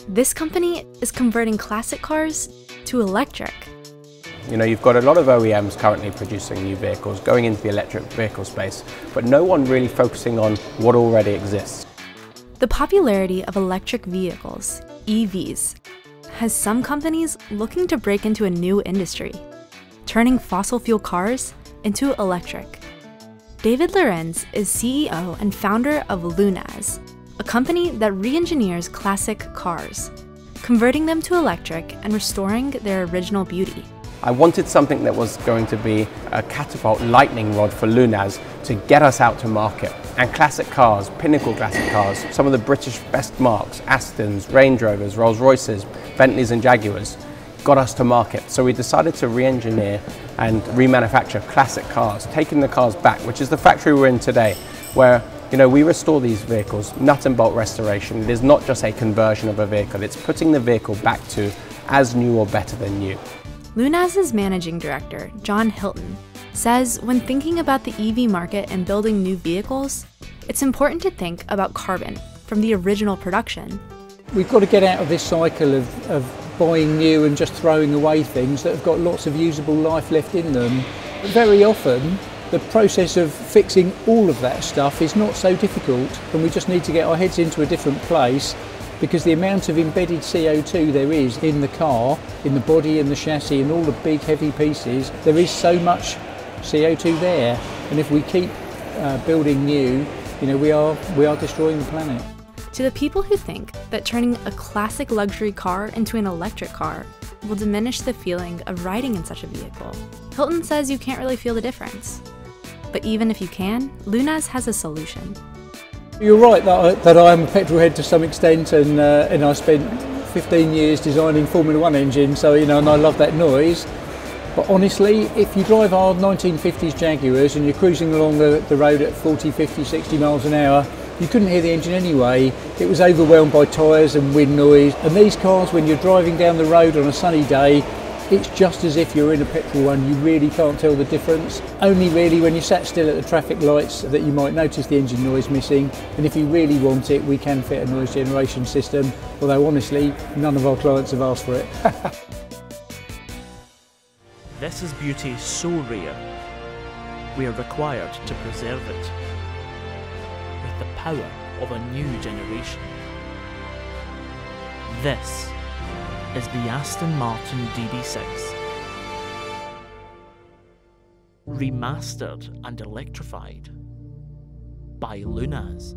This company is converting classic cars to electric. You know, you've got a lot of OEMs currently producing new vehicles, going into the electric vehicle space, but no one really focusing on what already exists. The popularity of electric vehicles, EVs, has some companies looking to break into a new industry, turning fossil fuel cars into electric. David Lorenz is CEO and founder of Lunaz, a company that re-engineers classic cars, converting them to electric and restoring their original beauty. I wanted something that was going to be a catapult lightning rod for Lunaz to get us out to market. And classic cars, pinnacle classic cars, some of the British best marks, Astons, Range Rovers, Rolls Royces, Bentleys and Jaguars, got us to market. So we decided to re-engineer and remanufacture classic cars, taking the cars back, which is the factory we're in today, where we restore these vehicles, nut and bolt restoration. It is not just a conversion of a vehicle, it's putting the vehicle back to as new or better than new. Lunaz's managing director, Jon Hilton, says when thinking about the EV market and building new vehicles, it's important to think about carbon from the original production. We've got to get out of this cycle of buying new and just throwing away things that have got lots of usable life left in them. Very often, the process of fixing all of that stuff is not so difficult, and we just need to get our heads into a different place, because the amount of embedded CO2 there is in the car, in the body and the chassis and all the big heavy pieces, there is so much CO2 there, and if we keep building new, we are destroying the planet. To the people who think that turning a classic luxury car into an electric car will diminish the feeling of riding in such a vehicle, Hilton says you can't really feel the difference. But even if you can, Lunaz has a solution. You're right that I am a petrol head to some extent, and I spent 15 years designing Formula 1 engines, so and I love that noise. But honestly, if you drive our 1950s Jaguars and you're cruising along the road at 40, 50, 60 miles an hour, you couldn't hear the engine anyway. It was overwhelmed by tyres and wind noise. And these cars, when you're driving down the road on a sunny day, it's just as if you're in a petrol one. You really can't tell the difference. Only really when you sat still at the traffic lights that you might notice the engine noise missing. And if you really want it, we can fit a noise generation system, although honestly, none of our clients have asked for it. This is beauty so rare, we are required to preserve it with the power of a new generation. This is the Aston Martin DB6, remastered and electrified by Lunaz.